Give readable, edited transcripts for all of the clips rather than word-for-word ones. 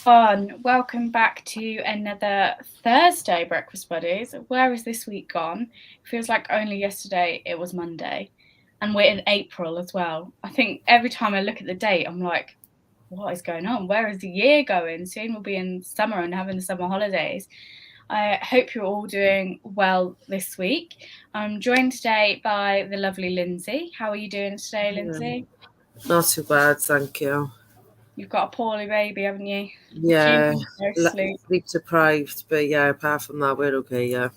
everyone. Welcome back to another Thursday Breakfast Buddies. Where is this week gone? It feels like only yesterday it was Monday, and we're in April as well. I think every time I look at the date, I'm like, what is going on? Where is the year going? Soon we'll be in summer and having the summer holidays. I hope you're all doing well this week. I'm joined today by the lovely Linzi. How are you doing today, Linzi? Not too bad, thank you. You've got a poorly baby, haven't you? Yeah, Sleep. sleep deprived, but yeah, apart from that, we're okay, yeah.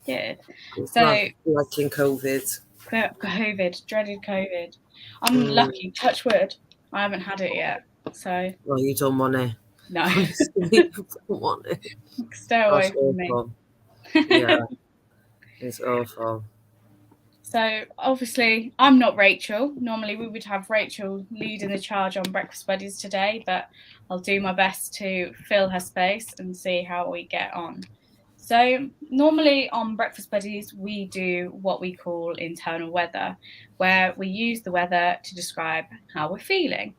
Good. It's So, not like in COVID. COVID, dreaded COVID. I'm lucky, touch wood, I haven't had it yet. So, Well, you don't want it. no, Honestly, you don't want it. stay away That's from me. awful. Yeah, it's awful. So, obviously, I'm not Rachel. Normally, we would have Rachel leading the charge on Breakfast Buddies today, but I'll do my best to fill her space and see how we get on. So, normally on Breakfast Buddies, we do what we call internal weather, where we use the weather to describe how we're feeling.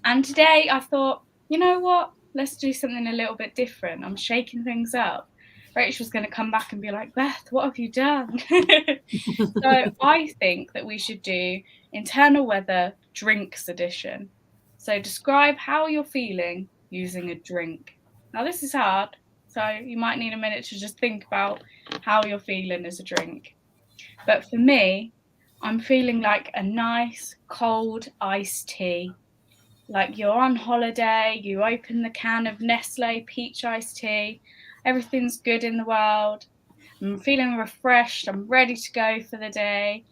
And today I thought, you know what? Let's do something a little bit different. I'm shaking things up. Rachel's going to come back and be like, Beth, what have you done? So I think that we should do internal weather drinks edition. So describe how you're feeling using a drink. Now this is hard, so you might need a minute to just think about how you're feeling as a drink. But for me, I'm feeling like a nice cold iced tea. Like you're on holiday, you open the can of Nestle peach iced tea, everything's good in the world. I'm feeling refreshed, I'm ready to go for the day.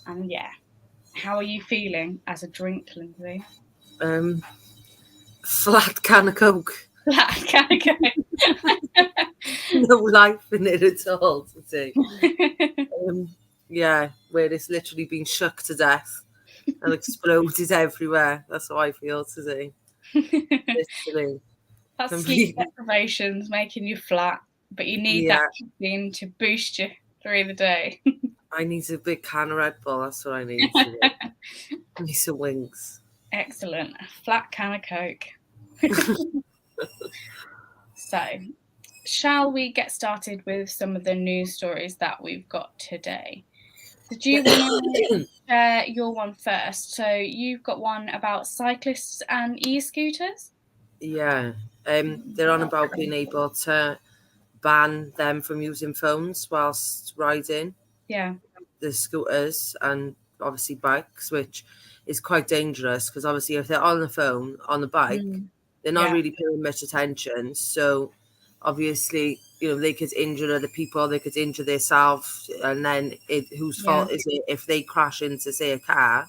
And yeah, how are you feeling as a drink, Lindsay? Flat can of Coke. Flat can of Coke. No life in it at all, to see. Yeah, where it's literally been shook to death and exploded everywhere. That's how I feel today. Literally. That sleep deprivation's making you flat, but you need that caffeine to boost you through the day. I need a big can of Red Bull. That's what I need today. I need some wings. Excellent. A flat can of Coke. So, shall we get started with some of the news stories that we've got today? Did you want to share your one first? So you've got one about cyclists and e-scooters? Yeah. They're on about being able to ban them from using phones whilst riding. Yeah. The scooters and obviously bikes, which is quite dangerous because obviously if they're on the phone, on the bike, they're not really paying much attention. So obviously, they could injure other people, they could injure themselves, and then whose fault is it if they crash into, say, a car?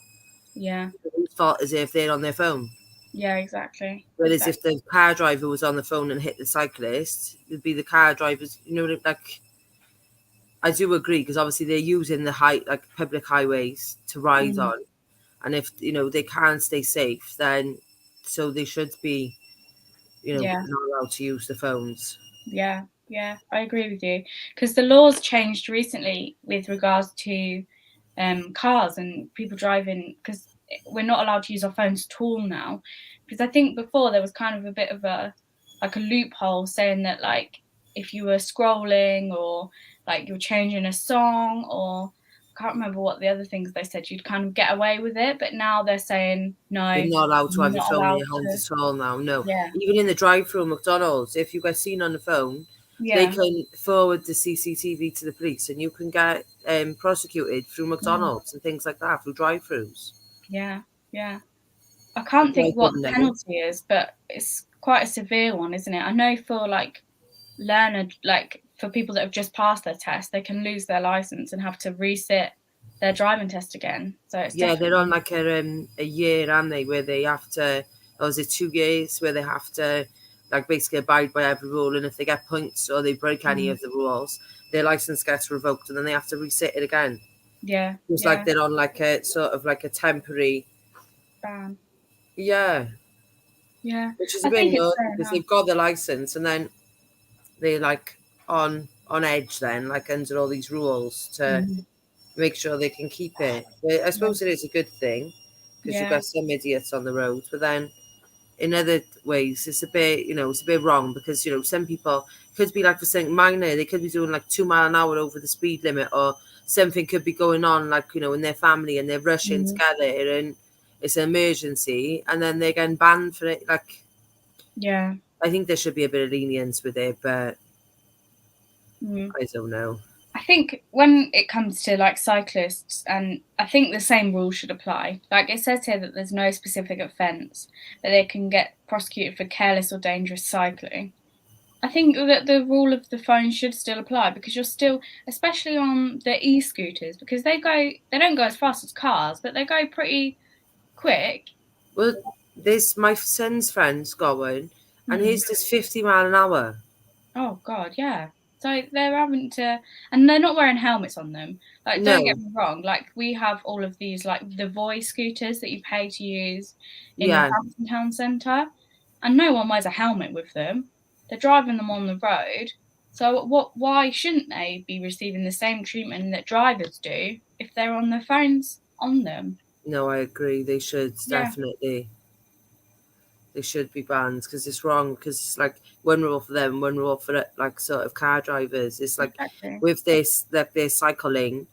Yeah. Whose fault is it if they're on their phone? Yeah, exactly. Whereas if the car driver was on the phone and hit the cyclist, it'd be the car driver's, like, I do agree because obviously they're using the public highways to ride on, and if they can't stay safe, then so they should be, not allowed to use the phones. Yeah, I agree with you because the laws changed recently with regards to cars and people driving because we're not allowed to use our phones at all now. Because I think before there was kind of a bit of a loophole saying that like if you were scrolling or like you're changing a song or I can't remember what the other things they said, you'd kind of get away with it. But now they're saying no, you're not allowed to have your phone in your hand at all now. No, even in the drive-through McDonald's, if you get seen on the phone, they can forward the CCTV to the police, and you can get prosecuted through McDonald's and things like that through drive-throughs. Yeah. I can't think what the penalty is, but it's quite a severe one, isn't it? I know for like for people that have just passed their test, they can lose their license and have to resit their driving test again. So it's they're on like a year, aren't they, where they have to, or is it 2 years where they have to like basically abide by every rule, and if they get points or they break any of the rules, their license gets revoked and then they have to resit it again. Yeah. It's like they're on like a sort of like a temporary ban. Yeah. Which is a bit nuts because they've got the license and then they're like on edge then, like under all these rules to make sure they can keep it. But I suppose it is a good thing because you've got some idiots on the road, but then in other ways, it's a bit, it's a bit wrong because, some people could be like for saying minor, they could be doing like 2 mile an hour over the speed limit, or something could be going on, like, in their family and they're rushing Mm. together and it's an emergency and then they're getting banned for it. Like, Yeah. I think there should be a bit of lenience with it, but Mm. I don't know. I think when it comes to like cyclists, and I think the same rules should apply. Like it says here that there's no specific offence, but they can get prosecuted for careless or dangerous cycling. I think that the rule of the phone should still apply because you're still, especially on the e-scooters, because they don't go as fast as cars, but they go pretty quick. Well, this my son's friend's got one, and Mm. his does 50 mile an hour. Oh God, yeah. So they're having to, and they're not wearing helmets on them. Like, don't get No, me wrong. Like, we have all of these, like the voice scooters that you pay to use in yeah, Northampton town centre, and no one wears a helmet with them. They're driving them on the road. So what? Why shouldn't they be receiving the same treatment that drivers do if they're on their phones on them? no, I agree. They should Yeah, definitely. They should be banned because it's wrong. Because it's like one rule for them, one rule for like sort of car drivers. It's like exactly. with this, like they're cycling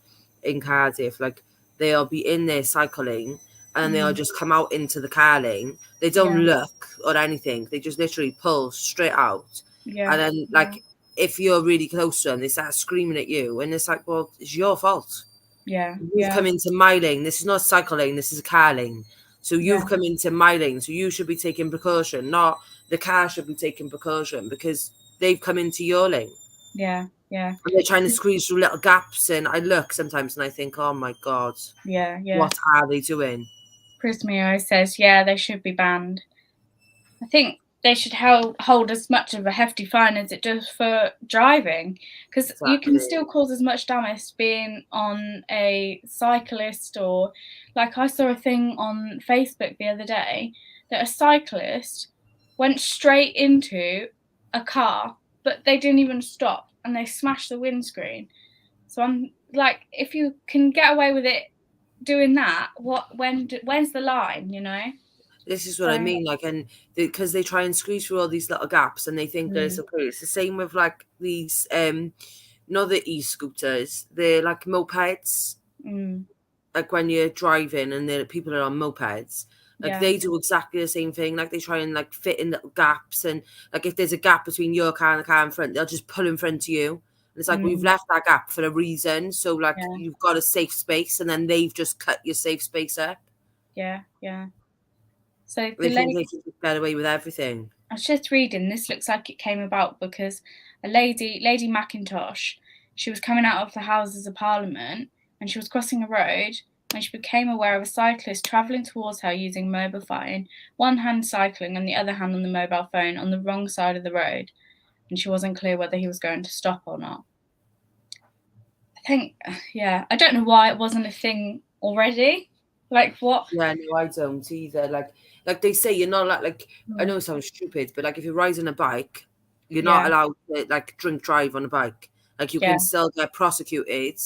in Cardiff, like they'll be in there cycling and they'll Mm. just come out into the car lane. They don't Yeah, look or anything. They just literally pull straight out. yeah, And then yeah, like if you're really close to them, they start screaming at you, and it's like, well, it's your fault. yeah, You've yeah, come into my lane. This is not a cycle lane. This is a car lane. So yeah, you've come into my lane. So you should be taking precaution, not the car should be taking precaution because they've come into your lane yeah, yeah, and they're trying to squeeze through little gaps. And I look sometimes and I think, oh my God, yeah, yeah. what are they doing? Prismio says, yeah, they should be banned. I think they should hold as much of a hefty fine as it does for driving, because you can Exactly. still cause as much damage being on a cyclist, or like I saw a thing on Facebook the other day that a cyclist went straight into a car, but they didn't even stop and they smashed the windscreen. So I'm like, if you can get away with it doing that, when's the line, you know? This is what I So, mean. Like, and because they try and squeeze through all these little gaps and they think that it's mm, okay. It's the same with like these, not the e-scooters, they're like mopeds. mm, Like when you're driving and the people are on mopeds, like yeah, they do exactly the same thing. Like they try and like fit in little gaps, and like if there's a gap between your car and the car in front, they'll just pull in front of you. And it's like we've mm, left that gap for a reason. So like yeah, you've got a safe space, and then they've just cut your safe space up. yeah, yeah. So the They think they lady, can get away with everything. I was just reading, this looks like it came about because Lady Mackintosh, she was coming out of the Houses of Parliament and she was crossing a road when she became aware of a cyclist travelling towards her using mobile phone, one hand cycling and the other hand on the mobile phone on the wrong side of the road, and she wasn't clear whether he was going to stop or not. I think, yeah, I don't know why it wasn't a thing already. Like what? Yeah, no, I don't either. Like they say, you're not like I Mm, know it sounds stupid, but like if you're riding a bike, you're not yeah, allowed to like drink drive on a bike. Like you yeah, can still get prosecuted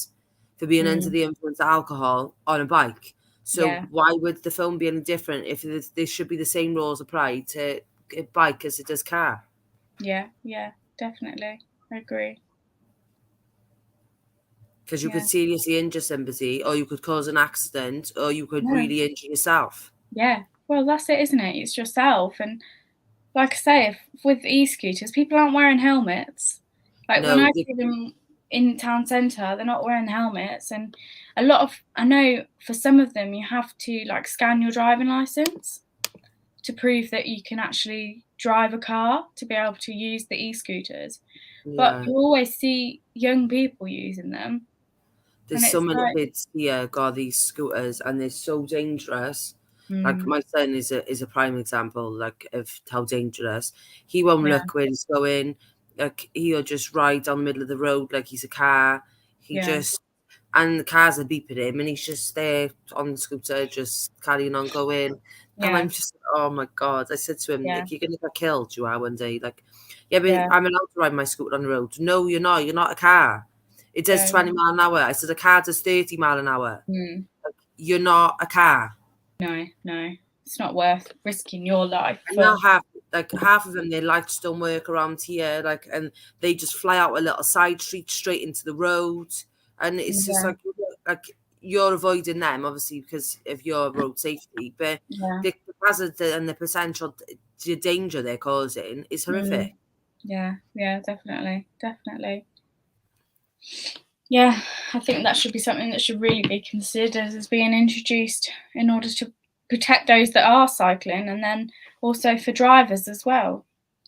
for being under mm, the influence of alcohol on a bike. So yeah, why would the film be any different if there should be the same rules applied to a bike as it does car? yeah, yeah, definitely. I agree. Because you could Yeah. seriously injure somebody, or you could cause an accident, or you could No. really injure yourself. Yeah. Well, that's it, isn't it? It's yourself. And like I say, if, with e-scooters, people aren't wearing helmets. Like when No, I see them in town centre, they're not wearing helmets. And a lot of, I know for some of them, you have to like scan your driving license to prove that you can actually drive a car to be able to use the e-scooters. But yeah. you always see young people using them. And There's so it's many like, kids here got these scooters and they're so dangerous. Like mm, my son is a prime example like of how dangerous. He won't yeah, look where he's going. Like he'll just ride down the middle of the road like he's a car. He yeah, just and the cars are beeping him and he's just there on the scooter just carrying on going. And yeah, I'm just oh my God. I said to him, yeah, like, you're gonna get killed, you are one day. Like, yeah, but yeah, I'm allowed to ride my scooter on the road. No, you're not. You're not a car. It does yeah. 20 mile an hour. I said a car does 30 mile an hour. Mm. You're not a car. No, no. It's not worth risking your life And for. now half of them, their lights don't work around here, and they just fly out a little side street straight into the road, and it's just Yeah. like you're avoiding them obviously because of your road safety, but Yeah. the hazard and the potential danger they're causing is horrific. Yeah, definitely. Yeah, I think that should be something that should really be considered as being introduced in order to protect those that are cycling, and then also for drivers as well.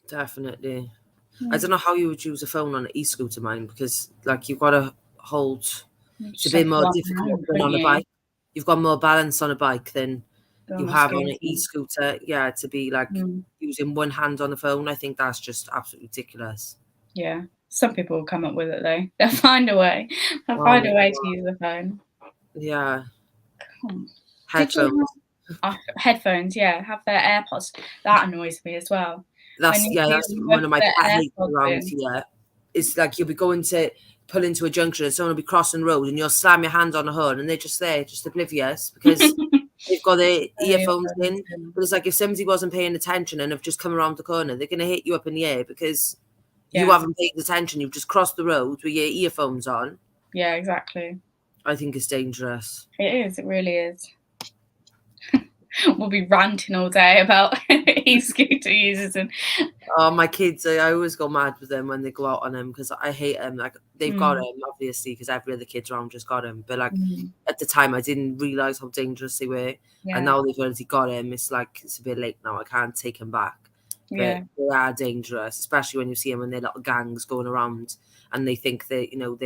Definitely. I Yeah. don't know how you would use a phone on an e-scooter, mine, because like you've got to hold. You It's a just bit have more one difficult hand, than don't on a you? bike. You've got more balance on a bike than Go you on a have on an scooter. e-scooter. Yeah, to be like using one hand on the phone, I think that's just absolutely ridiculous. Yeah. Some people will come up with it though. They'll find a way. They'll Oh find my a way God. to use the phone. Yeah. Did you Headphones. have headphones? Yeah, have their AirPods. That annoys me as well. When That's you one of my their pet hates AirPods around in. here. It's like you'll be going to pull into a junction and someone will be crossing the road and you'll slam your hand on the horn and they're just there, just oblivious because they've got their earphones in. But it's like if somebody wasn't paying attention and have just come around the corner, they're going to hit you up in the air because you haven't paid attention. You've just crossed the road with your earphones on. Yeah, exactly. I think it's dangerous. It is. It really is. We'll be ranting all day about e-scooter users and. Oh, my kids! I always go mad with them when they go out on them because I hate them. Like they've got them obviously because every other kid's around just got them. But like at the time, I didn't realize how dangerous they were, and now they've already got them. It's like it's a bit late now. I can't take them back. But they are dangerous, especially when you see them in their little gangs going around and they think they own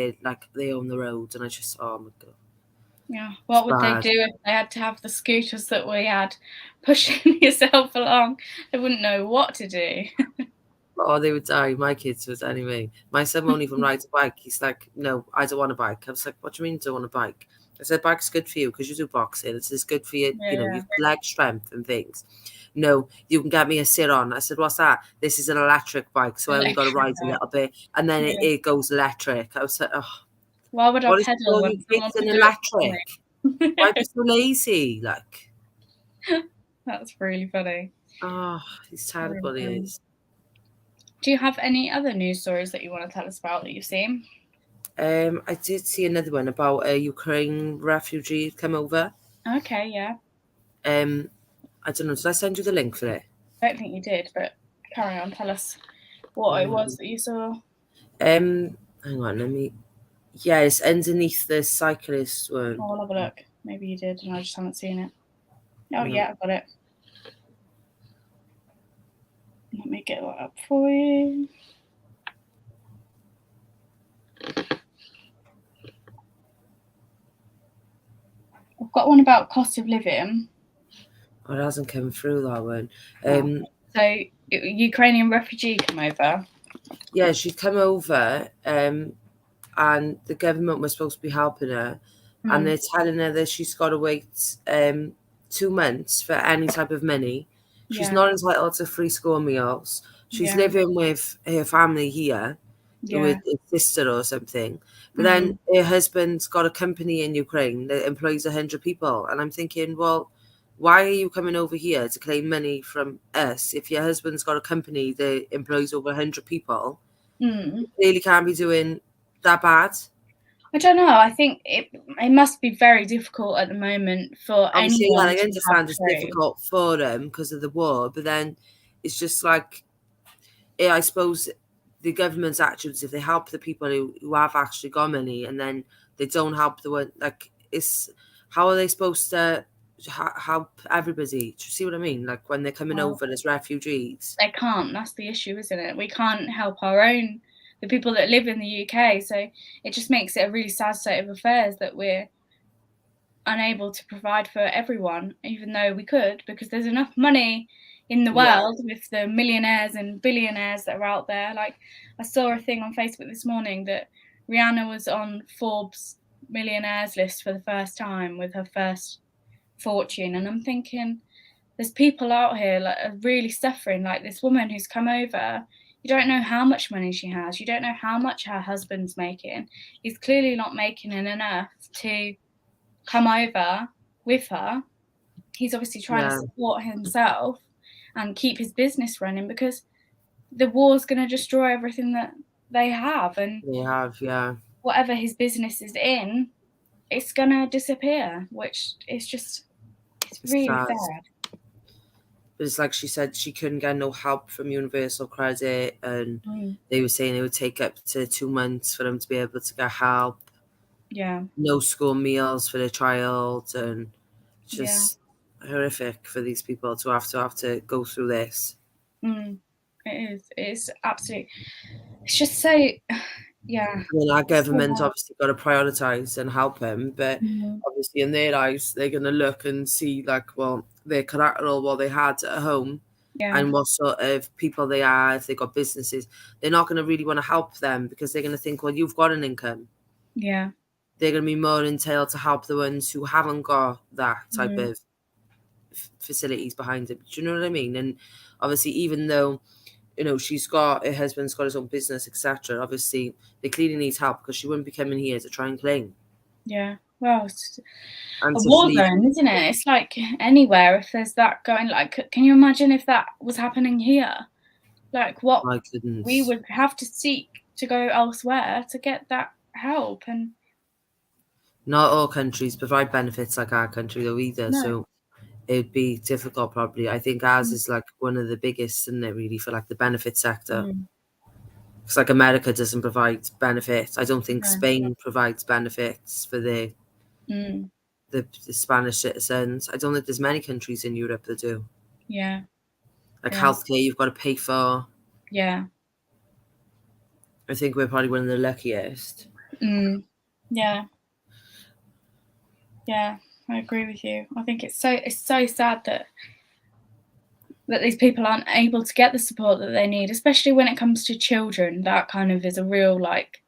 the road. And I just, oh my God. Yeah, what would they do if they had to have the scooters that we had pushing yourself along? They wouldn't know what to do. Oh, they would die. My kids would anyway. My son won't even ride a bike. He's like, no, I don't want a bike. I was like, what do you mean you don't want a bike? I said, bike's good for you because you do boxing. It's good for you, your leg strength and things. No, you can get me a sit-on. I said, what's that? This is an electric bike, so I only got to ride a little bit. And then it goes electric. I was like, oh. Why would I pedal when someone an electric? Why be so lazy? Like, that's really funny. Oh, he's terrible. He is. Do you have any other news stories that you want to tell us about that you've seen? I did see another one about a Ukraine refugee come over. Okay, yeah. I don't know. Did I send you the link for it? I don't think you did, but carry on. Tell us what it was that you saw. Hang on, let me. Yeah, it's underneath the cyclist one. Oh, I'll have a look. Maybe you did, and I just haven't seen it. Oh, yeah, I've got it. Let me get that up for you. I've got one about cost of living. Oh, it hasn't come through, that one. So, Ukrainian refugee come over? Yeah, she'd come over, and the government was supposed to be helping her, and they're telling her that she's got to wait 2 months for any type of money. She's not entitled to free school meals. She's living with her family here, with a sister or something. But then her husband's got a company in Ukraine that employs 100 people. And I'm thinking, well, why are you coming over here to claim money from us if your husband's got a company that employs over 100 people? You clearly can't be doing that bad. I don't know. I think it must be very difficult at the moment for anyone. I understand it's difficult for them because of the war, but then it's just like, I suppose the government's actions, if they help the people who have actually got money and then they don't help the one, like, how are they supposed to help everybody? Do you see what I mean? Like when they're coming over as refugees. They can't. That's the issue, isn't it? We can't help the people that live in the UK. So it just makes it a really sad state of affairs that we're unable to provide for everyone, even though we could, because there's enough money in the world with the millionaires and billionaires that are out there. Like I saw a thing on Facebook this morning that Rihanna was on Forbes millionaires list for the first time with her first fortune. And I'm thinking, there's people out here that are really suffering, like this woman who's come over. You don't know how much money she has. You don't know how much her husband's making. He's clearly not making enough to come over with her he's obviously trying to support himself and keep his business running, because the war's going to destroy everything that they have, and whatever his business is in, it's going to disappear, which is just, it's really sad. But it's like she said, she couldn't get no help from Universal Credit, and they were saying it would take up to 2 months for them to be able to get help. Yeah. No school meals for their child, and just horrific for these people to have to go through this. It is. It's absolutely. It's just so. Yeah. I mean, our government obviously got to prioritise and help him, but obviously in their eyes, they're going to look and see, like, well, their collateral, what they had at home, and what sort of people they are, if they got businesses. They're not going to really want to help them, because they're going to think, well, you've got an income. Yeah. They're going to be more entailed to help the ones who haven't got that type of facilities behind them. Do you know what I mean? And obviously, even though, you know, her husband's got his own business, etc., obviously they clearly need help, because she wouldn't be coming here to try and claim. Yeah. Well, it's a war zone, isn't it? It's like anywhere, if there's that going, like, can you imagine if that was happening here? Like, what we would have to seek to go elsewhere to get that help. And not all countries provide benefits like our country, though, either. No. So it'd be difficult, probably. I think ours is like one of the biggest, isn't it, really, for like the benefit sector. Because like America doesn't provide benefits. I don't think Spain provides benefits for the Spanish citizens. I don't think there's many countries in Europe that do. Yeah. Like healthcare, you've got to pay for. Yeah. I think we're probably one of the luckiest. Yeah. Yeah, I agree with you. I think it's so sad that these people aren't able to get the support that they need, especially when it comes to children. That kind of is a real, like,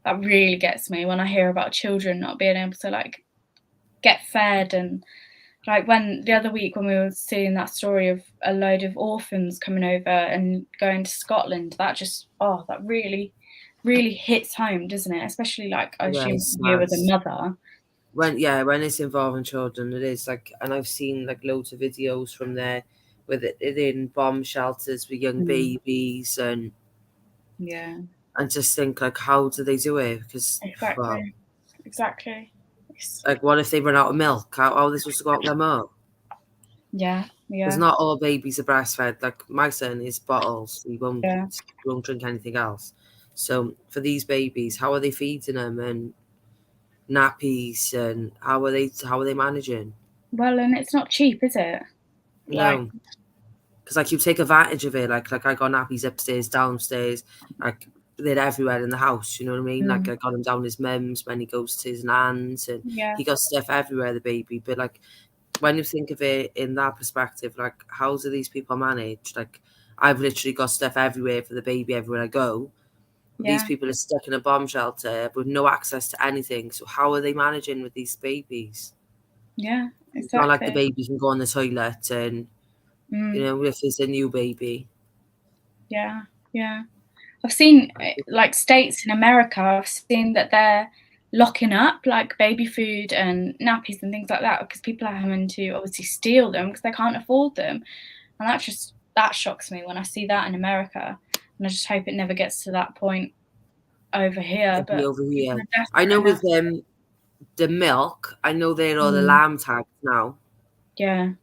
that really gets me when I hear about children not being able to, like, get fed. And like when the other week when we were seeing that story of a load of orphans coming over and going to Scotland, that just, that really, really hits home, doesn't it? Especially, like, I assume you as a mother. When it's involving children, it is like, and I've seen like loads of videos from there with it in bomb shelters with young babies, and just think, like, how do they do it? Because exactly. Like, what if they run out of milk? How are they supposed to go out their milk? Yeah. Because not all babies are breastfed. Like, my son is bottles. He won't drink anything else. So for these babies, how are they feeding them, and nappies, and how are they managing? Well, and it's not cheap, is it? No. Because like you take advantage of it. Like I got nappies upstairs, downstairs, like they're everywhere in the house. You know what I mean? Like I got him down his mum's when he goes to his nan's, and he got stuff everywhere, the baby. But like when you think of it in that perspective, like how do these people manage? Like I've literally got stuff everywhere for the baby everywhere I go. These people are stuck in a bomb shelter with no access to anything. So how are they managing with these babies? Yeah, exactly. It's not like the baby can go on the toilet, and you know, if it's a new baby. Yeah. I've seen like states in America, I've seen that they're locking up like baby food and nappies and things like that, because people are having to obviously steal them because they can't afford them. And that shocks me when I see that in America. And I just hope it never gets to that point over here. But over here, I know with the milk, I know they're all the lamb tags now. Yeah.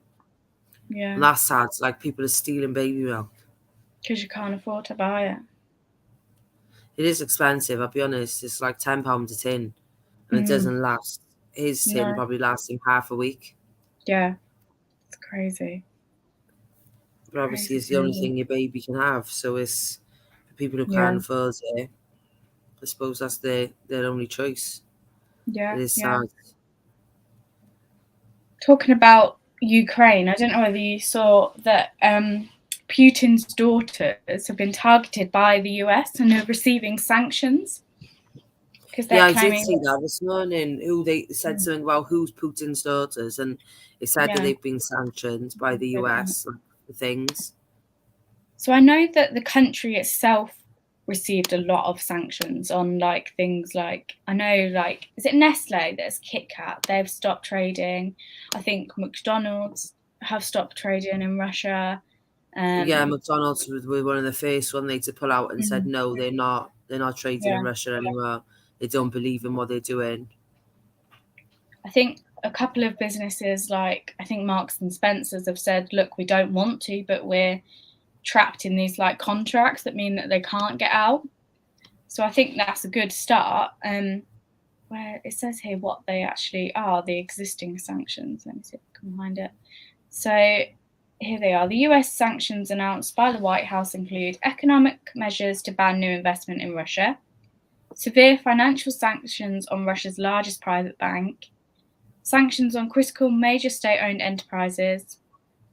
And that's sad. Like people are stealing baby milk because you can't afford to buy it. It is expensive, I'll be honest. It's like £10 a tin, and it doesn't last. His tin probably lasts him half a week. Yeah, it's crazy. But obviously, it's the only thing your baby can have. So it's for people who can't afford it. I suppose that's their only choice. Yeah, it is sad. Talking about Ukraine, I don't know whether you saw that Putin's daughters have been targeted by the US and are receiving sanctions. I did see that this morning. Who they said something about who's Putin's daughters, and it said that they've been sanctioned by the US for things. So I know that the country itself received a lot of sanctions on like things like, I know, like, is it Nestle that's Kit Kat? They've stopped trading. I think McDonald's have stopped trading in Russia. Yeah, McDonald's were one of the first one they to pull out and said Mm, no, they're not trading in yeah. Russia anymore. They don't believe in what they're doing. I think a couple of businesses, like I think Marks and Spencers, have said, look, we don't want to, but we're trapped in these like contracts that mean that they can't get out. So I think that's a good start. Where it says here what they actually are, the existing sanctions. Let me see if I can find it. So here they are. The US sanctions announced by the White House include economic measures to ban new investment in Russia, severe financial sanctions on Russia's largest private bank, sanctions on critical major state-owned enterprises,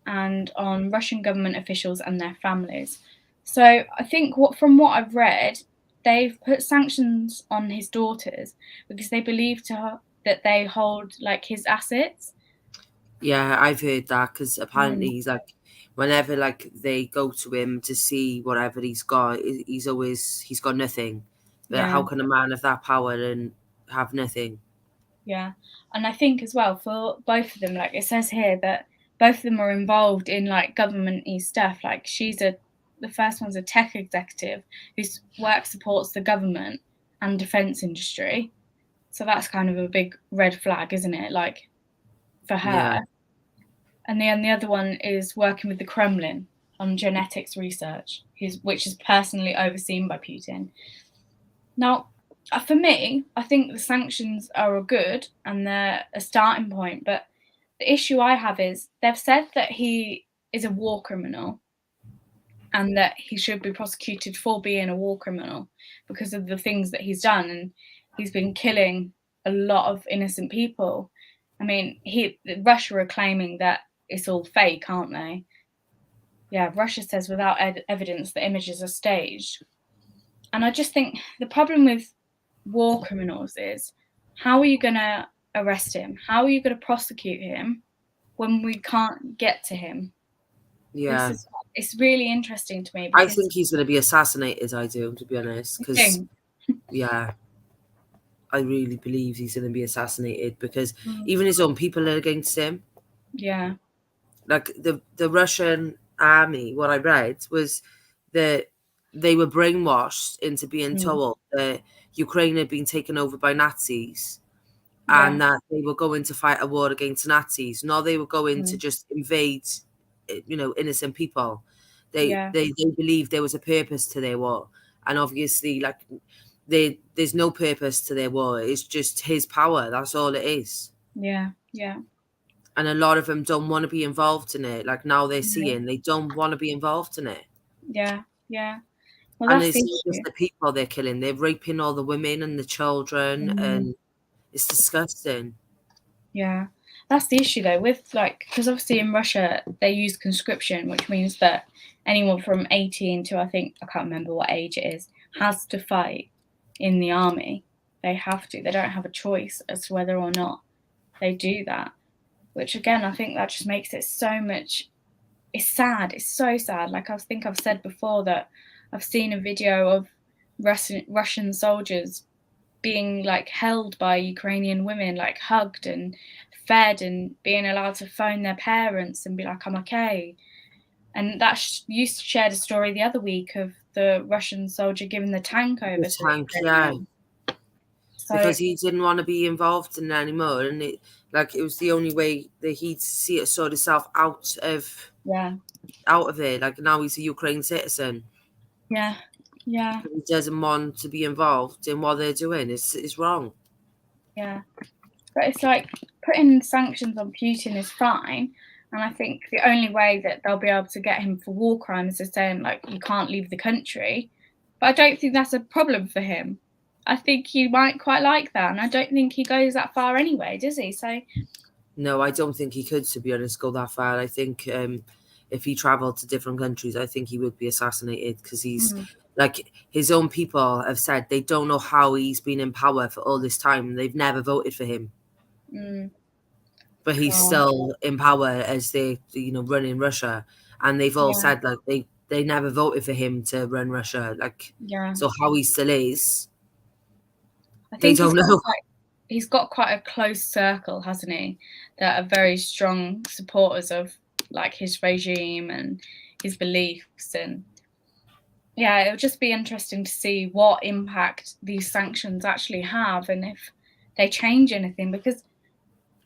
and on Russian government officials and their families. So I think from what I've read, they've put sanctions on his daughters because they believe that they hold like his assets. Yeah, I've heard that because apparently Mm, he's like, whenever like they go to him to see whatever he's got, he's got nothing. But yeah, how can a man of that power and have nothing? yeah. And I think as well for both of them, like it says here that both of them are involved in like government-y stuff. Like the first one's a tech executive whose work supports the government and defense industry. So that's kind of a big red flag, isn't it? Like for Yeah, her. And then the other one is working with the Kremlin on genetics research, which is personally overseen by Putin. Now, for me, I think the sanctions are good and they're a starting point. But the issue I have is they've said that he is a war criminal and that he should be prosecuted for being a war criminal because of the things that he's done. And he's been killing a lot of innocent people. I mean, Russia are claiming that it's all fake, aren't they? Yeah, Russia says without evidence the images are staged. And I just think the problem with war criminals is how are you going to arrest him? How are you going to prosecute him when we can't get to him? yeah. It's really interesting to me I because think he's going to be assassinated. I do, to be honest, I because think, yeah, I really believe he's going to be assassinated because mm, even his own people are against him. yeah, Like the Russian army, what I read was that they were brainwashed into being mm, told that Ukraine had been taken over by Nazis yeah, and that they were going to fight a war against Nazis. No, they were going to mm, just invade, innocent people. yeah, They believed there was a purpose to their war, and obviously, like there's no purpose to their war. It's just his power. That's all it is. yeah, yeah, And a lot of them don't want to be involved in it. Like now they're yeah, seeing they don't want to be involved in it. yeah, yeah. Well, And that's the it's not just issue. the people they're killing; they're raping all the women and the children, Mm. and it's disgusting. Yeah, that's the issue though with like because obviously in Russia they use conscription, which means that anyone from 18 to I think I can't remember what age it is has to fight in the army. They have to. They don't have a choice as to whether or not they do that. Which again, I think that just makes it so much. It's sad. It's so sad. Like I think I've said before that I've seen a video of Russian soldiers being like held by Ukrainian women, like hugged and fed and being allowed to phone their parents and be like, I'm okay. And you shared a story the other week of the Russian soldier giving the tank over The to tank, the yeah, Ukrainians. So because he didn't want to be involved in it anymore, and it was the only way that he'd sort himself yeah, out of it. Like now he's a Ukraine citizen. yeah, yeah, He doesn't want to be involved in what they're doing. It's wrong. yeah. But it's like putting sanctions on Putin is fine. And I think the only way that they'll be able to get him for war crimes is saying, like, you can't leave the country. But I don't think that's a problem for him. I think he might quite like that. And I don't think he goes that far anyway, does he? So, No, I don't think he could, to be honest, go that far. I think if he travelled to different countries, I think he would be assassinated because he's mm, like his own people have said they don't know how he's been in power for all this time. They've never voted for him, mm, but he's well, still in power as they, running Russia. And they've all yeah, said like they never voted for him to run Russia. Like, Yeah. so how he still is, I they think don't know. he's got quite a close circle, hasn't he? That are very strong supporters of like his regime and his beliefs, and yeah, it'll just be interesting to see what impact these sanctions actually have and if they change anything, because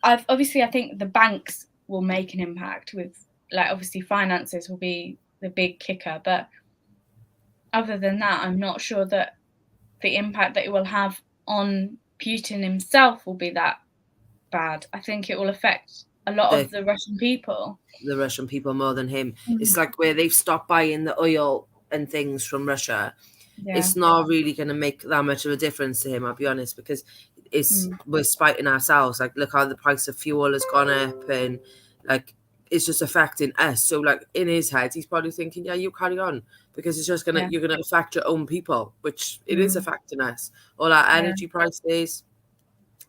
I think the banks will make an impact with, like, obviously finances will be the big kicker, but other than that, I'm not sure that the impact that it will have on Putin himself will be that bad. I think it will affect a lot of the Russian people. The Russian people more than him. It's Mm. like where they've stopped buying the oil and things from Russia. Yeah. It's not really going to make that much of a difference to him, I'll be honest, because we're spiting ourselves. Like, look how the price of fuel has gone up, and like it's just affecting us. So like in his head, he's probably thinking, yeah, you carry on, because it's just you're gonna affect your own people, which it is affecting us. All our energy prices,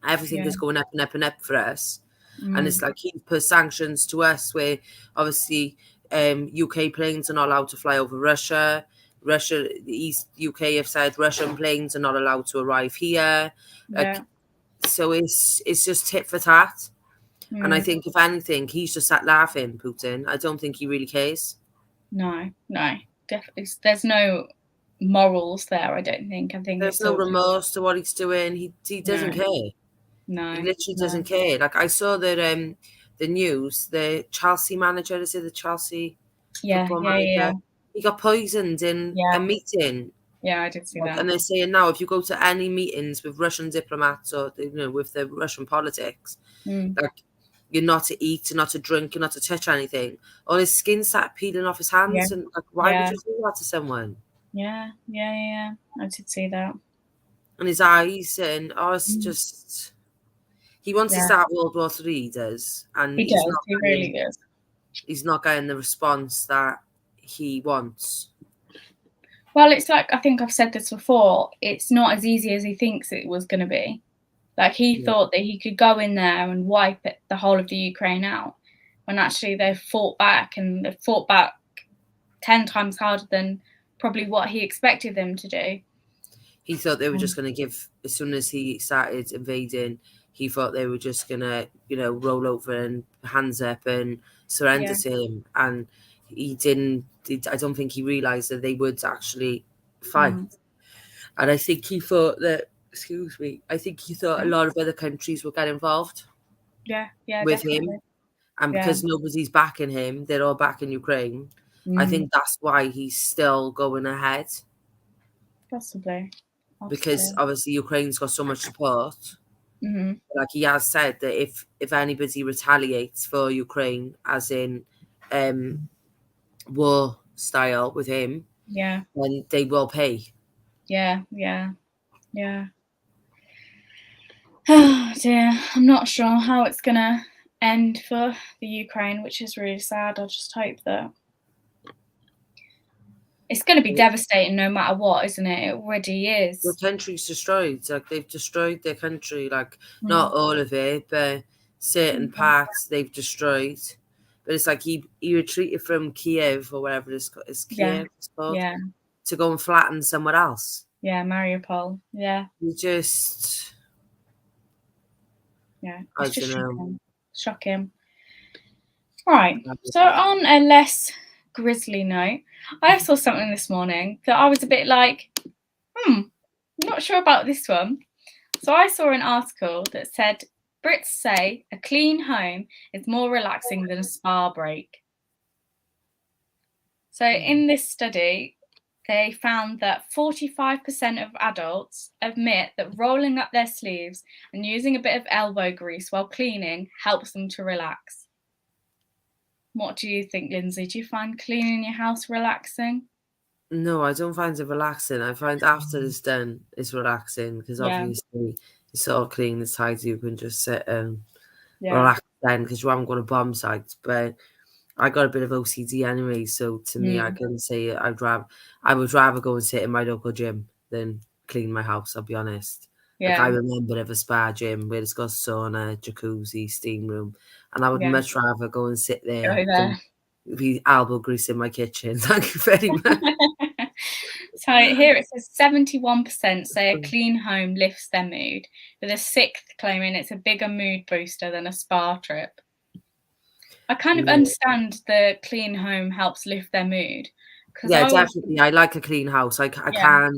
everything is going up and up and up for us. And it's like he put sanctions to us where obviously UK planes are not allowed to fly over Russia. The East UK have said Russian planes are not allowed to arrive here. Like, so it's just tit for tat. And I think if anything, he's just sat laughing, Putin. I don't think he really cares. No, definitely. There's no morals there, I don't think. I think there's no remorse to what he's doing. He doesn't care. No, he literally doesn't care. Like, I saw that the news, the Chelsea manager, is it the Chelsea football manager? He got poisoned in a meeting. Yeah, I did see that. And they're saying now, if you go to any meetings with Russian diplomats or with the Russian politics, like, you're not to eat, you're not to drink, you're not to touch anything. All his skin started peeling off his hands, and like, why would you do that to someone? Yeah. I did see that. And his eyes, and it's just. He wants to start World War III, he does. And he does. He really does. He's not getting the response that he wants. Well, it's like, I think I've said this before, it's not as easy as he thinks it was going to be. Like, he thought that he could go in there and wipe the whole of the Ukraine out, when actually they've fought back, and they've fought back 10 times harder than probably what he expected them to do. He thought they were just going to give, as soon as he started invading, he thought they were just going to, roll over and hands up and surrender to him. And he didn't, I don't think he realised that they would actually fight. And I think he thought that, I think he thought a lot of other countries would get involved with him. And because nobody's backing him, they're all backing Ukraine. I think that's why he's still going ahead. Possibly. Because obviously Ukraine's got so much support. Like, he has said that if anybody retaliates for Ukraine, as in war style with him, then they will pay. Yeah. Oh dear, I'm not sure how it's gonna end for the Ukraine, which is really sad. I just hope that it's going to be devastating no matter what, isn't it? It already is. The country's destroyed. Like, they've destroyed their country. Like, not all of it, but certain parts they've destroyed. But it's like he retreated from Kiev, or whatever it's Kiev called, to go and flatten somewhere else. Yeah, Mariupol. Yeah. You just... Yeah, it's just shocking. Right, so on a less grisly note, I saw something this morning that I was a bit like, not sure about this one. So I saw an article that said, Brits say a clean home is more relaxing than a spa break. So in this study, they found that 45% of adults admit that rolling up their sleeves and using a bit of elbow grease while cleaning helps them to relax. What do you think, Lindsay? Do you find cleaning your house relaxing? No, I don't find it relaxing. I find after it's done, it's relaxing, because obviously it's all clean, it's tidy, you can just sit and relax then, because you haven't got a bomb site. But I got a bit of OCD anyway, so to me, I can say I would rather go and sit in my local gym than clean my house, I'll be honest. Like, I remember of a spa gym where it's got sauna, jacuzzi, steam room, and I would much rather go and sit there be elbow grease in my kitchen. Thank you very much. So here it says 71% say a clean home lifts their mood, with a sixth claiming it's a bigger mood booster than a spa trip. I kind of understand the clean home helps lift their mood. Yeah, definitely. I like a clean house. I Yeah,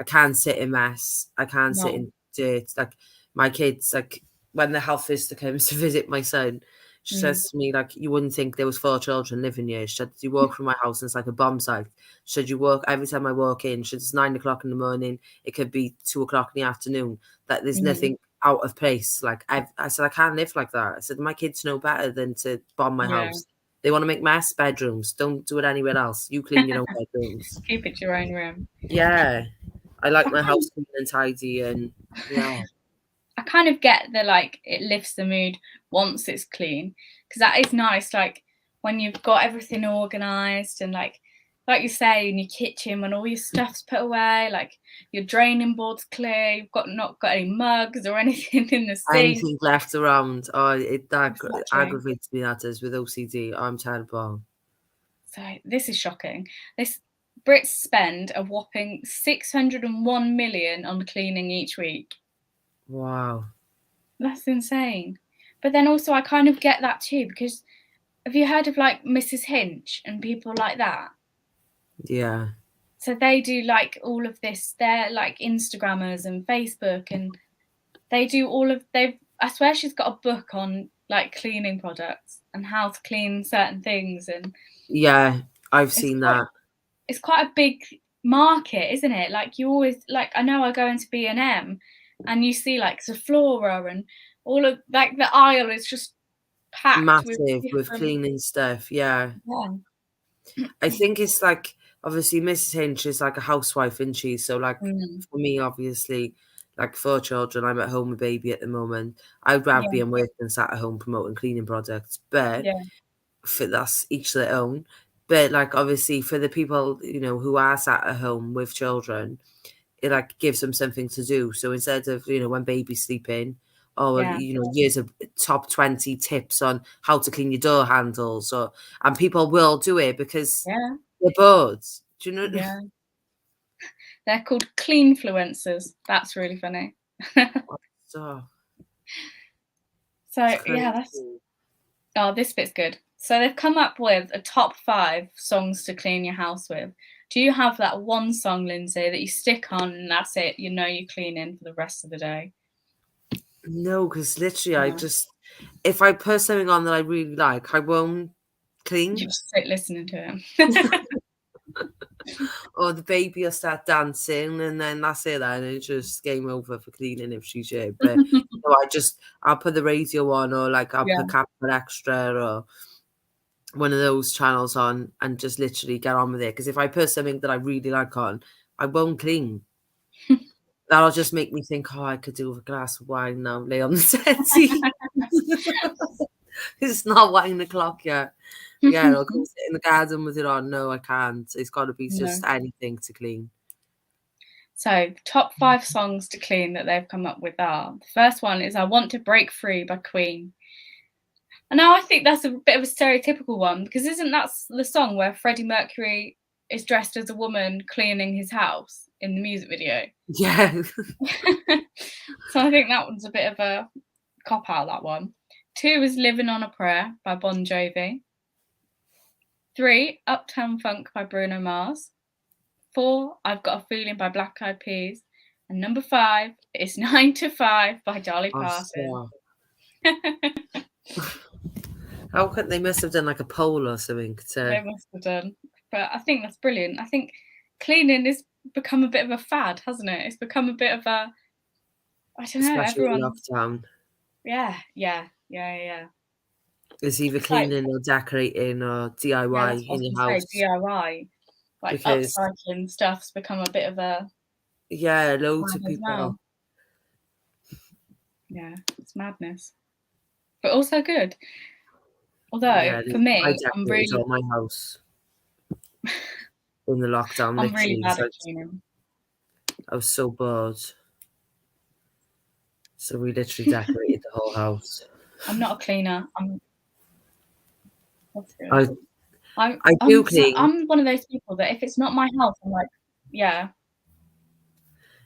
can sit in mess. I can sit no. in dirt. Like my kids, like when the health visitor comes to visit my son, she says to me, like, you wouldn't think there was 4 children living here. She said, you walk through my house and it's like a bomb site. She said, you walk every time I walk in, she said, it's 9 o'clock in the morning, it could be 2 o'clock in the afternoon. That there's nothing out of place. Like I said, I can't live like that. I said, my kids know better than to bomb my Yeah. house. They want to make mess, bedrooms. Don't do it anywhere else. You clean your own bedrooms. Keep it your own room. Yeah. I like I my kind, house clean and tidy and yeah. I kind of get the like it lifts the mood once it's clean, because that is nice. Like when you've got everything organised and like you say in your kitchen when all your stuff's put away, like your draining board's clear, you've not got any mugs or anything in the sink. Anything left around. Oh, that Exactly. aggravates me, that is, with OCD. I'm terrible. So this is shocking. Brits spend a whopping 601 million on cleaning each week. Wow. That's insane. But then also I kind of get that too, because have you heard of like Mrs. Hinch and people like that? Yeah. So they do like all of this. They're like Instagrammers and Facebook, and they do I swear she's got a book on like cleaning products and how to clean certain things, and Yeah, I've seen that. it's quite a big market, isn't it? Like you always like I know I go into B&M and you see like Zaflora and all of like the aisle is just packed with Massive with different. cleaning stuff. Yeah. I think it's like, obviously Mrs. Hinch is like a housewife, isn't she? So like for me, obviously, like 4 children, I'm at home with baby at the moment. I'd rather be Yeah, in work than sat at home promoting cleaning products. But yeah, for that's each their own. But like obviously for the people, who are sat at home with children, it like gives them something to do. So instead of, when baby's sleeping, or yeah, years of top 20 tips on how to clean your door handles, and people will do it because yeah, they're bored. Do you know? yeah. They're called cleanfluencers. That's really funny. So So it's yeah, crazy. this bit's good. So they've come up with a top 5 songs to clean your house with. Do you have that one song, Lindsay, that you stick on and that's it? You know you're cleaning for the rest of the day. No, because literally I No. just, if I put something on that I really like, I won't clean. You just sit listening to him. Or the baby will start dancing, and then that's it. Then it's just game over for cleaning if she's here. But no, I'll put the radio on, or like I'll Yeah. put Capital Extra or one of those channels on, and just literally get on with it. Because if I put something that I really like on, I won't clean. That'll just make me think, oh, I could do with a glass of wine now, lay on the settee. It's not 1 o'clock yet. Yeah, I'll go sit in the garden with it on. No, I can't. It's got to be just No. anything to clean. So top 5 songs to clean that they've come up with are, the first one is I Want to Break Free by Queen. And now I think that's a bit of a stereotypical one, because isn't that the song where Freddie Mercury is dressed as a woman cleaning his house in the music video? Yeah. So I think that one's a bit of a cop out, that one. 2 is Living on a Prayer by Bon Jovi. 3, Uptown Funk by Bruno Mars. 4, I've Got a Feeling by Black Eyed Peas. And number 5 is 9 to 5 by Dolly Parton. How could they must have done like a poll or something They must have done. But I think that's brilliant. I think cleaning has become a bit of a fad, hasn't it? It's become a bit of a, I don't know, especially in everyone. lockdown. Yeah. It's either It's like, cleaning or decorating or DIY that's what I in was your going to house. say, DIY. Like Because upcycling stuff's become a bit of a loads of fad as people. well. Yeah, it's madness. But also good. Although, for me, I decorated all my house in the lockdown. I'm really Literally, bad at cleaning. I was so bored, so we literally decorated the whole house. I'm not a cleaner. That's good. I do clean. I'm one of those people that if it's not my house, I'm like, yeah.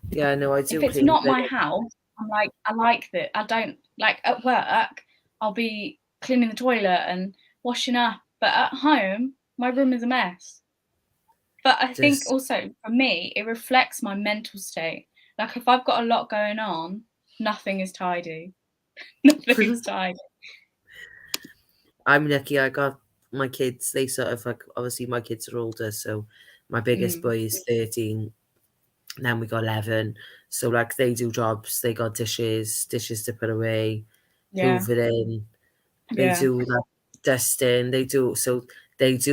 Yeah, no, I do If it's clean. not my house, I'm like, I like that. I don't like at work. I'll be cleaning the toilet and washing up, but at home, my room is a mess. But I think Just, also for me, it reflects my mental state. Like if I've got a lot going on, nothing is tidy. Nothing's tidy. I'm lucky. I got my kids. They sort of like, obviously my kids are older, so my biggest boy is 13. And then we got 11. So like they do jobs. They got dishes to put away, Yeah. hoovering. They Yeah. do like dusting. They do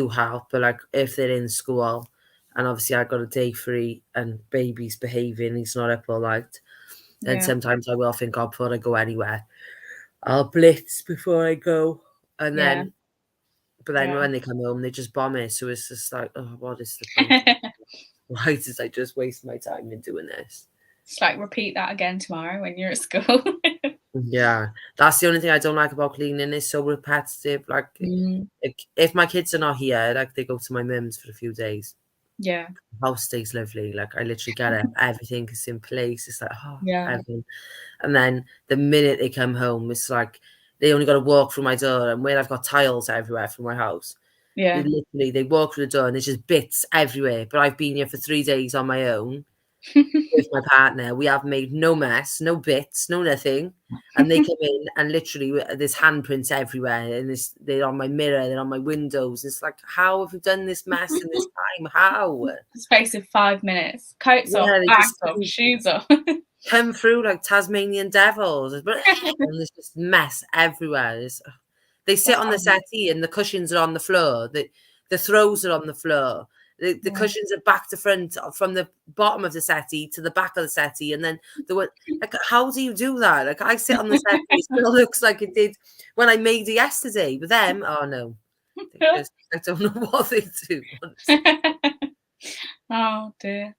help. But like if they're in school, and obviously I got a day free, and baby's behaving, he's not up all night. Then Yeah. sometimes I will think, oh, before I go anywhere, I'll blitz before I go, and Yeah. then. But then Yeah. when they come home, they just bomb it. So it's just like, oh, what is the point? Why did I just waste my time in doing this? It's like repeat that again tomorrow when you're at school. Yeah, that's the only thing I don't like about cleaning. It's so repetitive. Like, if my kids are not here, like they go to my mum's for a few days, Yeah. house stays lovely. Like I literally get it, everything is in place. It's like, oh, Yeah. everything. And then the minute they come home, it's like they only got to walk through my door, and where I've got tiles everywhere from my house. Yeah. They walk through the door and there's just bits everywhere. But I've been here for 3 days on my own with my partner. We have made no mess, no bits, no nothing. And they come in and literally there's handprints everywhere, and they're on my mirror, they're on my windows. It's like, how have you done this mess in this time? How? Space of 5 minutes. Coats off, They bags just off, shoes off. come through like Tasmanian devils. And there's just mess everywhere. They sit on the settee and the cushions are on the floor. The throws are on the floor. The cushions are back to front from the bottom of the settee to the back of the settee. And then like, how do you do that? Like I sit on the settee, it still looks like it did when I made it yesterday. But them, oh no. I don't know what they do. Oh dear.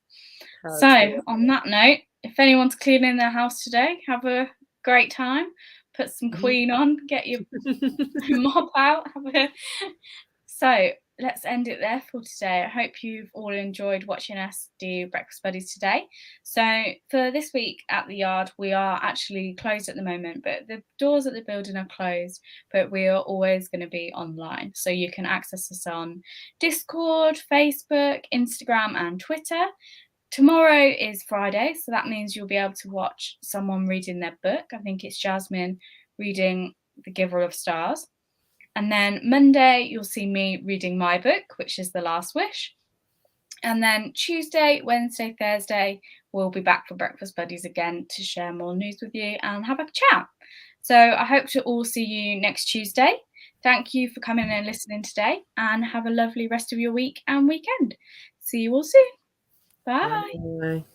So on that note, if anyone's cleaning their house today, have a great time. Put some Queen on, get your mop out. So let's end it there for today. I hope you've all enjoyed watching us do Breakfast Buddies today. So for this week at the yard, we are actually closed at the moment, but the doors at the building are closed, but we are always going to be online. So you can access us on Discord, Facebook, Instagram, and Twitter. Tomorrow is Friday, so that means you'll be able to watch someone reading their book. I think it's Jasmine reading The Giver of Stars. And then Monday, you'll see me reading my book, which is The Last Wish. And then Tuesday, Wednesday, Thursday, we'll be back for Breakfast Buddies again to share more news with you and have a chat. So I hope to all see you next Tuesday. Thank you for coming and listening today, and have a lovely rest of your week and weekend. See you all soon. Bye. Bye.